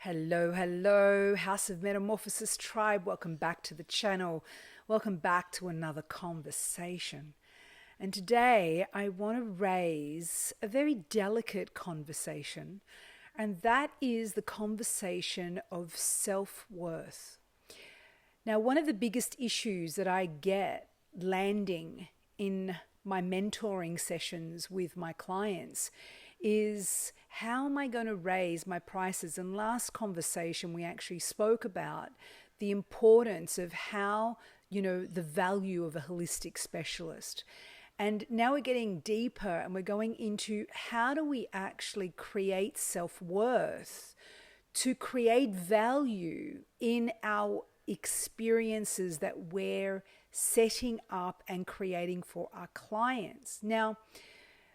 Hello, House of Metamorphosis tribe. Welcome back to the channel. Welcome back to another conversation. And today I want to raise a very delicate conversation, and that is the conversation of self-worth. Now, one of the biggest issues that I get landing in my mentoring sessions with my clients is, how am I going to raise my prices? And last conversation we actually spoke about the importance of how, the value of a holistic specialist. And now we're getting deeper and we're going into, how do we actually create self-worth to create value in our experiences that we're setting up and creating for our clients. Now,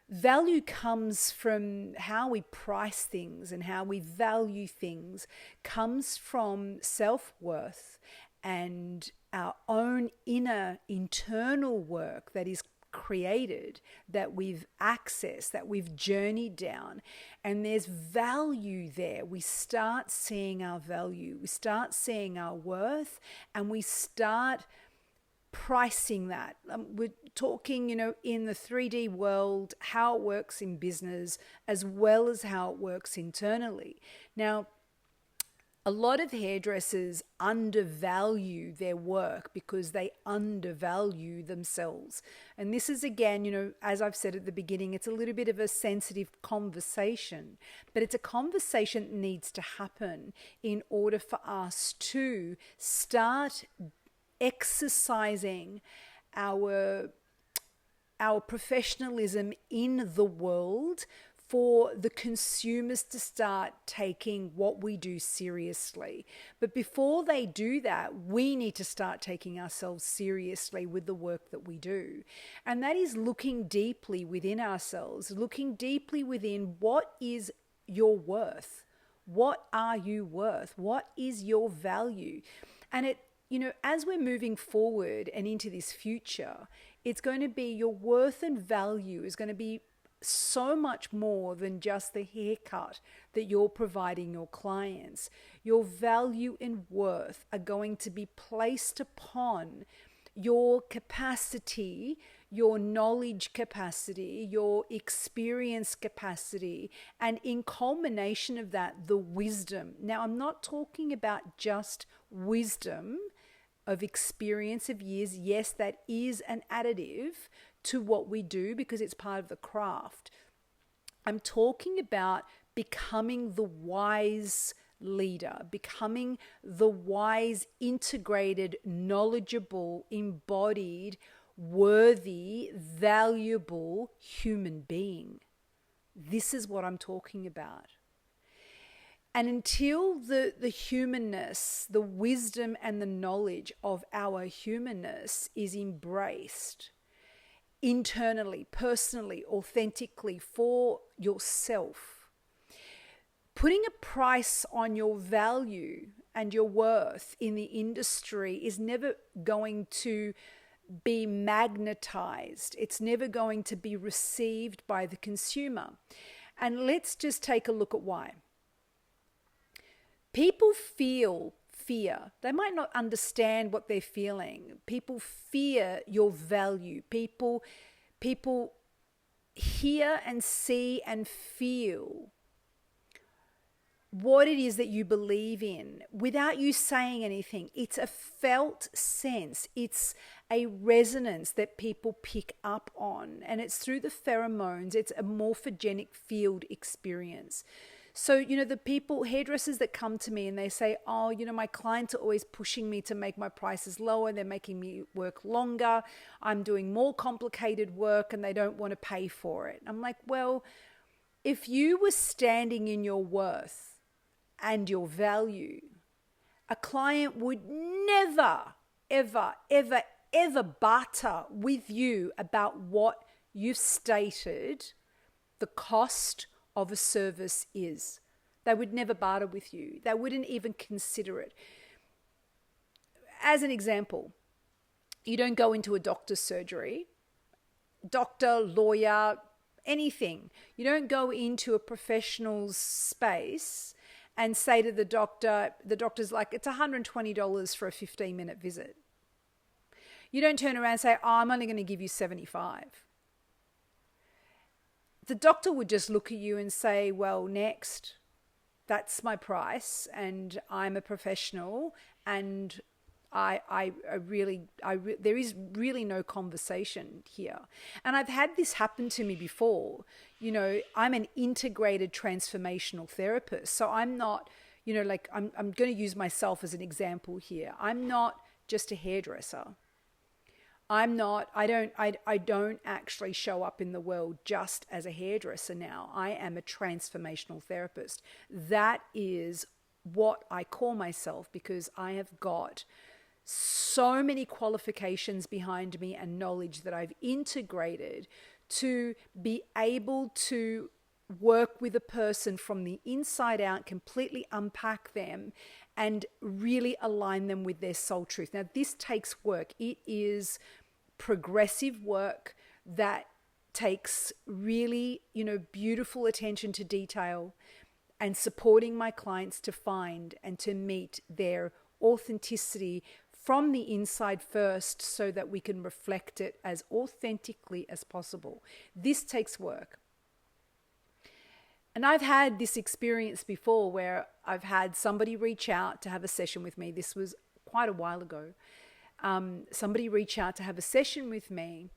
value comes from how we price things and how we value things, comes from self-worth and our own inner internal work that is created, that we've accessed, that we've journeyed down, and there's value there. We start seeing our value, we start seeing our worth, and we start pricing that. We're talking, in the 3D world, how it works in business as well as how it works internally. Now, a lot of hairdressers undervalue their work because they undervalue themselves. And this is, again, as I've said at the beginning, it's a little bit of a sensitive conversation, but it's a conversation that needs to happen in order for us to start exercising our professionalism in the world, for the consumers to start taking what we do seriously. But before they do that, we need to start taking ourselves seriously with the work that we do. And that is looking deeply within ourselves, looking deeply within, what is your worth? What are you worth? What is your value? And as we're moving forward and into this future, it's going to be, your worth and value is going to be so much more than just the haircut that you're providing your clients. Your value and worth are going to be placed upon your capacity, your knowledge capacity, your experience capacity, and in culmination of that, the wisdom. Now, I'm not talking about just wisdom of experience of years. Yes, that is an additive to what we do because it's part of the craft. I'm talking about becoming the wise leader, becoming the wise, integrated, knowledgeable, embodied, worthy, valuable human being. This is what I'm talking about. And until the humanness, the wisdom and the knowledge of our humanness is embraced internally, personally, authentically for yourself, putting a price on your value and your worth in the industry is never going to be magnetized. It's never going to be received by the consumer. And let's just take a look at why. People feel fear. They might not understand what they're feeling. People fear your value. People hear and see and feel what it is that you believe in without you saying anything. It's a felt sense. It's a resonance that people pick up on, and it's through the pheromones. It's a morphogenic field experience. So, the people, hairdressers that come to me and they say, oh, my clients are always pushing me to make my prices lower. They're making me work longer. I'm doing more complicated work and they don't want to pay for it. I'm like, well, if you were standing in your worth and your value, a client would never, ever, ever, ever barter with you about what you've stated the cost of a service is. They would never barter with you. They wouldn't even consider it. As an example, you don't go into a doctor's surgery, doctor, lawyer, anything. You don't go into a professional's space and say to the doctor's like, it's $120 for a 15-minute visit. You don't turn around and say, oh, I'm only going to give you 75. The doctor would just look at you and say, well, next, that's my price, and I'm a professional, and there is really no conversation here. And I've had this happen to me before. You know, I'm an integrated transformational therapist. So I'm not, you know, like I'm going to use myself as an example here. I'm not just a hairdresser. I don't actually show up in the world just as a hairdresser now. I am a transformational therapist. That is what I call myself, because I have got so many qualifications behind me and knowledge that I've integrated to be able to work with a person from the inside out, completely unpack them and really align them with their soul truth. Now, this takes work. It is progressive work that takes really, you know, beautiful attention to detail and supporting my clients to find and to meet their authenticity from the inside first, so that we can reflect it as authentically as possible. This takes work. And I've had this experience before where I've had somebody reach out to have a session with me. This was quite a while ago. Somebody reach out to have a session with me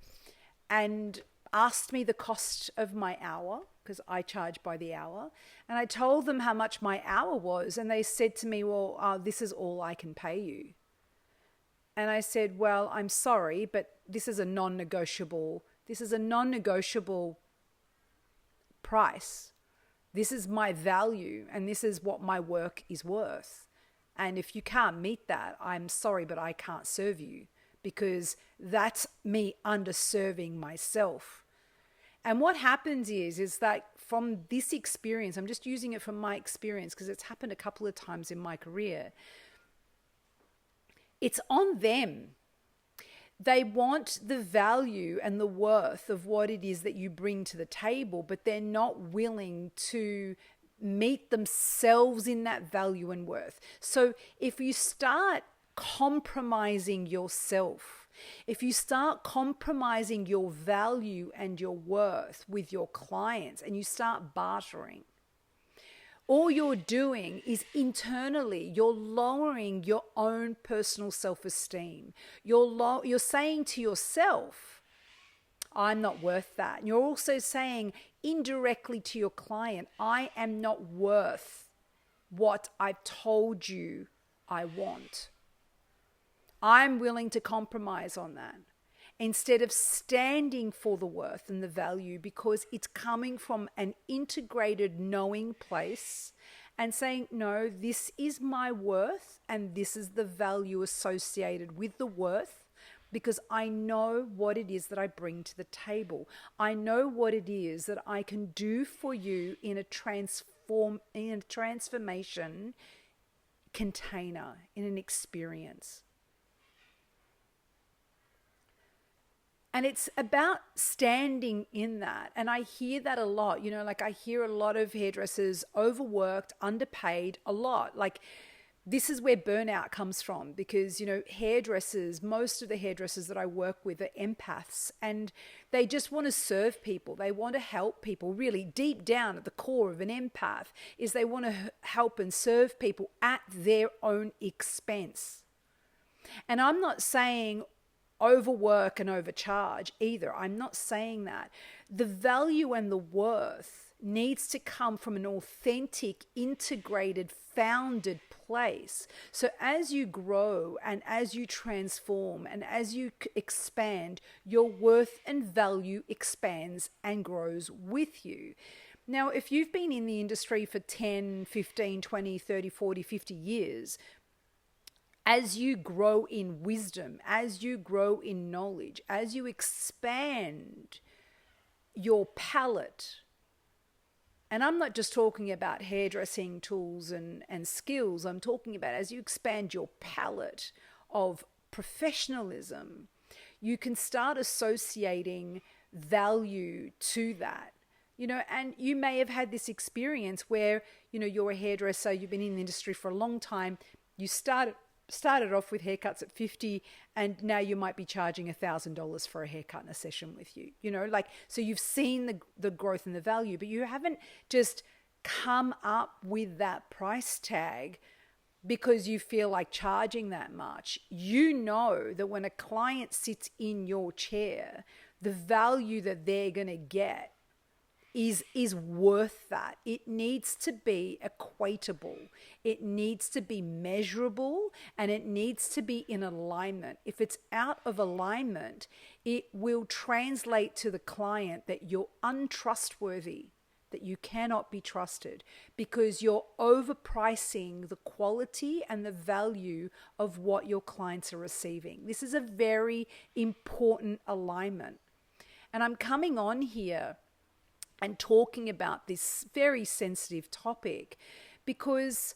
and asked me the cost of my hour, because I charge by the hour. And I told them how much my hour was. And they said to me, well, this is all I can pay you. And I said, well, I'm sorry, but this is a non-negotiable price. This is my value, and this is what my work is worth. And if you can't meet that, I'm sorry, but I can't serve you, because that's me underserving myself. And what happens is that from this experience, I'm just using it from my experience because it's happened a couple of times in my career. It's on them. They want the value and the worth of what it is that you bring to the table, but they're not willing to meet themselves in that value and worth. So if you start compromising yourself, if you start compromising your value and your worth with your clients, and you start bartering, all you're doing is internally, you're lowering your own personal self-esteem. You're saying to yourself, I'm not worth that. And you're also saying indirectly to your client, I am not worth what I've told you I want. I'm willing to compromise on that, instead of standing for the worth and the value, because it's coming from an integrated knowing place and saying, no, this is my worth and this is the value associated with the worth, because I know what it is that I bring to the table. I know what it is that I can do for you in a transformation container, in an experience. And it's about standing in that. And I hear that a lot, you know, like I hear a lot of hairdressers overworked, underpaid a lot. Like this is where burnout comes from, because, you know, hairdressers, most of the hairdressers that I work with are empaths, and they just want to serve people. They want to help people. Really deep down at the core of an empath is they want to help and serve people at their own expense. And I'm not saying overwork and overcharge either. I'm not saying that. The value and the worth needs to come from an authentic, integrated, founded place. So as you grow and as you transform and as you expand, your worth and value expands and grows with you. Now, if you've been in the industry for 10, 15, 20, 30, 40, 50 years, as you grow in wisdom, as you grow in knowledge, as you expand your palette, and I'm not just talking about hairdressing tools and skills, I'm talking about as you expand your palette of professionalism, you can start associating value to that. And you may have had this experience where, you're a hairdresser, you've been in the industry for a long time, you started off with haircuts at 50, and now you might be charging $1,000 for a haircut in a session with you, so you've seen the growth and the value, but you haven't just come up with that price tag because you feel like charging that much. You know that when a client sits in your chair, the value that they're going to get is worth that. It needs to be equatable. It needs to be measurable, and it needs to be in alignment. If it's out of alignment, it will translate to the client that you're untrustworthy, that you cannot be trusted, because you're overpricing the quality and the value of what your clients are receiving. This is a very important alignment. And I'm coming on here and talking about this very sensitive topic because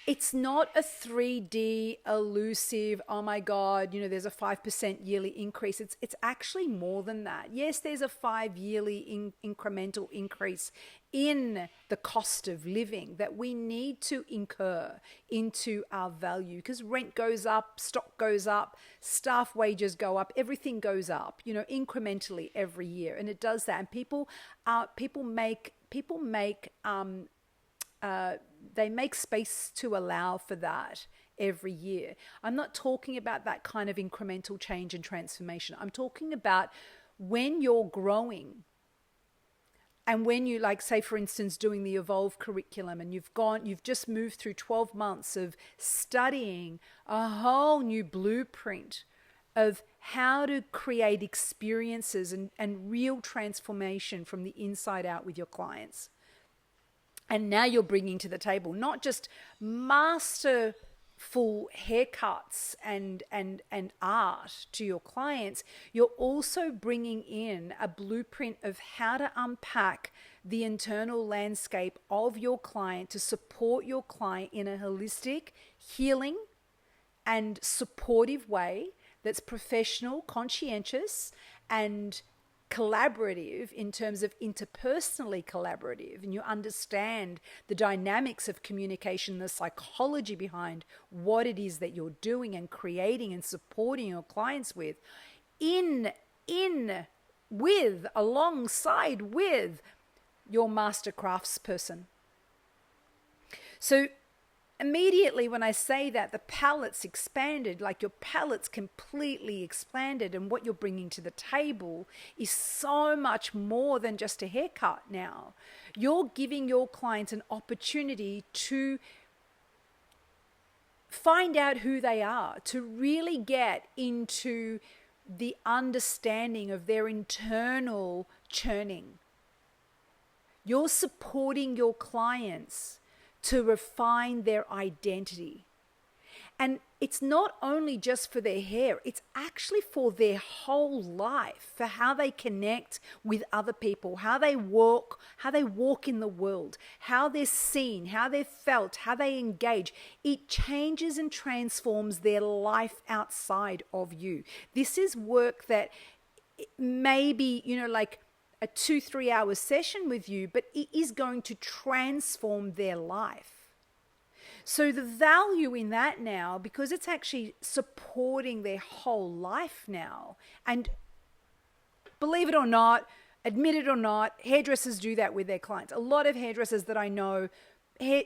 it's not a 3D elusive, oh my God, there's a 5% yearly increase. It's actually more than that. Yes, there's a 5 yearly incremental increase in the cost of living that we need to incur into our value, because rent goes up, stock goes up, staff wages go up, everything goes up, incrementally every year. And it does that. And people make space to allow for that every year. I'm not talking about that kind of incremental change and transformation. I'm talking about when you're growing and when you, like, say, for instance, doing the Evolve curriculum, and you've just moved through 12 months of studying a whole new blueprint of how to create experiences and real transformation from the inside out with your clients. And now you're bringing to the table not just masterful haircuts and art to your clients, you're also bringing in a blueprint of how to unpack the internal landscape of your client to support your client in a holistic, healing, and supportive way that's professional, conscientious, and collaborative in terms of interpersonally collaborative, and you understand the dynamics of communication, the psychology behind what it is that you're doing and creating and supporting your clients with, alongside with your master craftsperson. So immediately when I say that, the palette's expanded, like your palette's completely expanded, and what you're bringing to the table is so much more than just a haircut now. You're giving your clients an opportunity to find out who they are, to really get into the understanding of their internal churning. You're supporting your clients to refine their identity. And it's not only just for their hair, it's actually for their whole life, for how they connect with other people, how they walk in the world, how they're seen, how they're felt, how they engage. It changes and transforms their life outside of you. This is work that may be, like a 2-3 hour session with you, but it is going to transform their life. So the value in that now, because it's actually supporting their whole life now, and believe it or not, admit it or not, hairdressers do that with their clients. A lot of hairdressers that I know,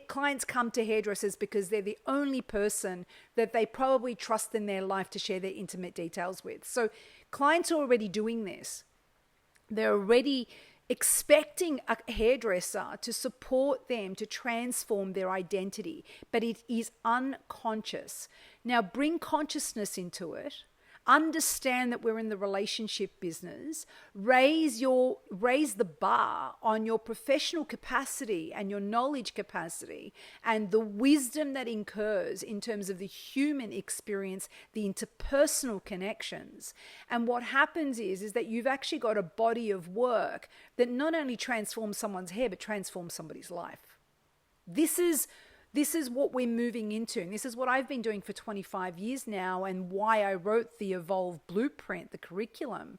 clients come to hairdressers because they're the only person that they probably trust in their life to share their intimate details with. So clients are already doing this. They're already expecting a hairdresser to support them to transform their identity, but it is unconscious. Now bring consciousness into it. Understand that we're in the relationship business. Raise the bar on your professional capacity and your knowledge capacity and the wisdom that incurs in terms of the human experience, the interpersonal connections. And what happens is that you've actually got a body of work that not only transforms someone's hair, but transforms somebody's life. This is what we're moving into, and this is what I've been doing for 25 years now, and why I wrote the Evolve Blueprint, the curriculum,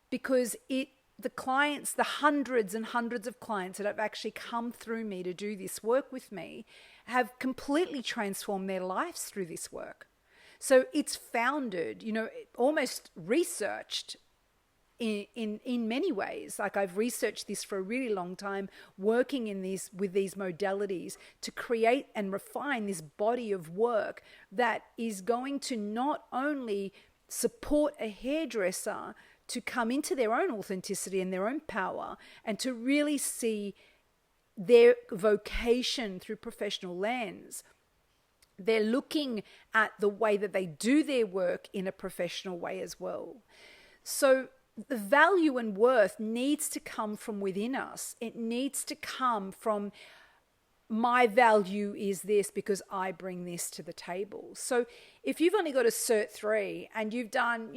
because it the clients, the hundreds and hundreds of clients that have actually come through me to do this work with me have completely transformed their lives through this work. So it's founded, almost researched in many ways. Like, I've researched this for a really long time, working with these modalities to create and refine this body of work that is going to not only support a hairdresser to come into their own authenticity and their own power, and to really see their vocation through professional lens. They're looking at the way that they do their work in a professional way as well. So the value and worth needs to come from within us. It needs to come from, my value is this because I bring this to the table. So if you've only got a Cert 3 and you've done,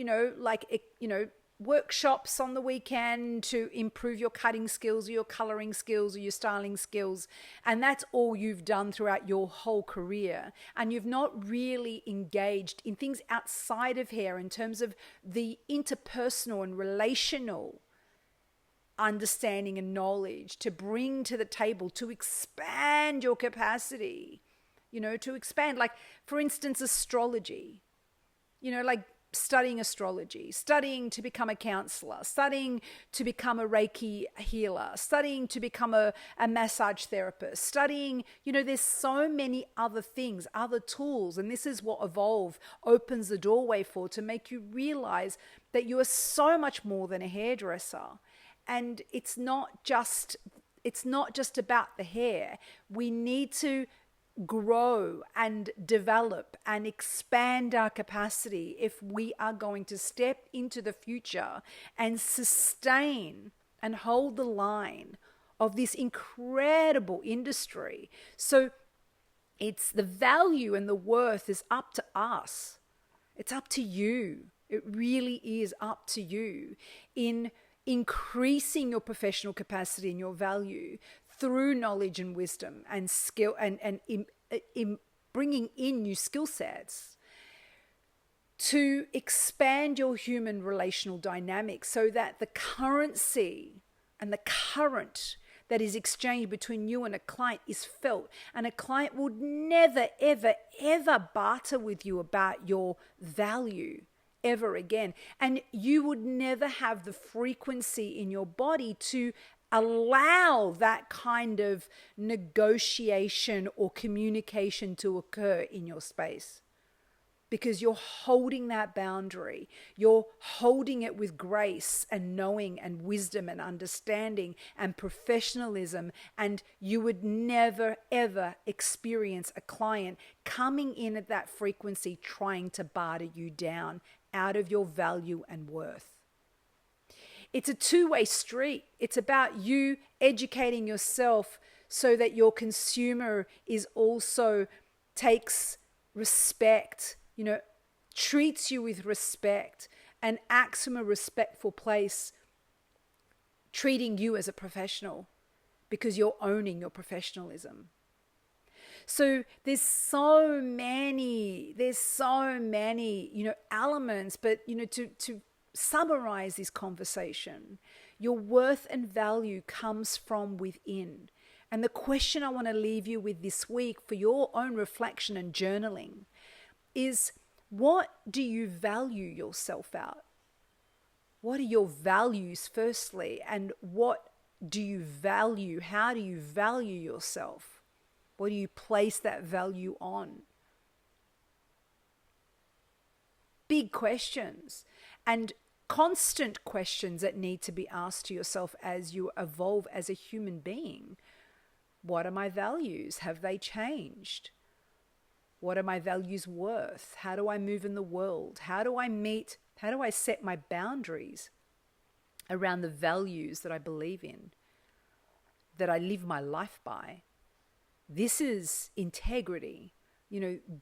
workshops on the weekend to improve your cutting skills or your coloring skills or your styling skills, and that's all you've done throughout your whole career, and you've not really engaged in things outside of hair in terms of the interpersonal and relational understanding and knowledge to bring to the table to expand your capacity, to expand, like, for instance, astrology, like studying astrology, studying to become a counselor, studying to become a Reiki healer, studying to become a massage therapist, studying, there's so many other things, other tools. And this is what Evolve opens the doorway for, to make you realize that you are so much more than a hairdresser. And it's not just about the hair. We need to grow and develop and expand our capacity if we are going to step into the future and sustain and hold the line of this incredible industry. So it's the value and the worth is up to us. It's up to you. It really is up to you in increasing your professional capacity and your value through knowledge and wisdom and skill, and in bringing in new skill sets to expand your human relational dynamics, so that the currency and the current that is exchanged between you and a client is felt, and a client would never, ever, ever barter with you about your value ever again. And you would never have the frequency in your body to allow that kind of negotiation or communication to occur in your space, because you're holding that boundary. You're holding it with grace and knowing and wisdom and understanding and professionalism. And you would never, ever experience a client coming in at that frequency trying to barter you down out of your value and worth. It's a two-way street. It's about you educating yourself so that your consumer is also takes respect, treats you with respect and acts from a respectful place, treating you as a professional because you're owning your professionalism. So there's so many, elements, but, to summarize this conversation, your worth and value comes from within. And the question I want to leave you with this week for your own reflection and journaling is, what do you value yourself at? What are your values, firstly? And what do you value? How do you value yourself? What do you place that value on? Big questions and constant questions that need to be asked to yourself as you evolve as a human being. What are my values? Have they changed? What are my values worth? How do I move in the world? How do I set my boundaries around the values that I believe in, that I live my life by? This is integrity,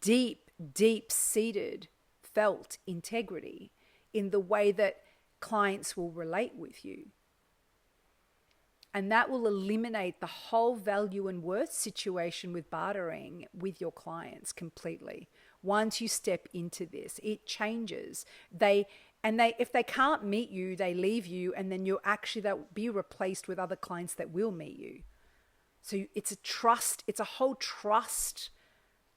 deep-seated, felt integrity in the way that clients will relate with you. And that will eliminate the whole value and worth situation with bartering with your clients completely. Once you step into this, it changes. They And if they can't meet you, they leave you, and then they'll be replaced with other clients that will meet you. So it's a whole trust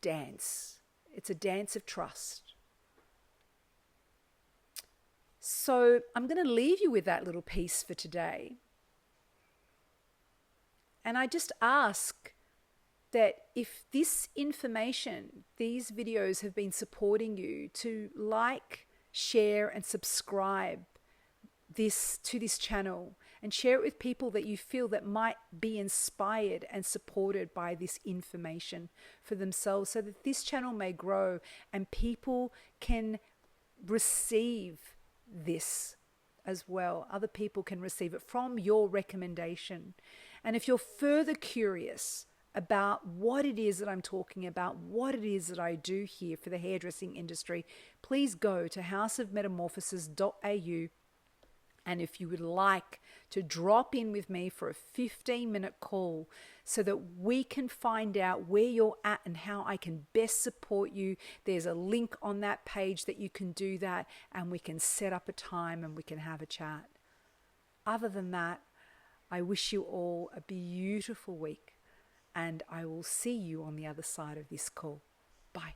dance. It's a dance of trust. So I'm going to leave you with that little piece for today. And I just ask that if this information, these videos have been supporting you, to like, share and subscribe to this channel, and share it with people that you feel that might be inspired and supported by this information for themselves, so that this channel may grow and people can receive this as well. Other people can receive it from your recommendation. And if you're further curious about what it is that I'm talking about, what it is that I do here for the hairdressing industry, please go to houseofmetamorphosis.au. And if you would like to drop in with me for a 15-minute call so that we can find out where you're at and how I can best support you, there's a link on that page that you can do that, and we can set up a time and we can have a chat. Other than that, I wish you all a beautiful week, and I will see you on the other side of this call. Bye.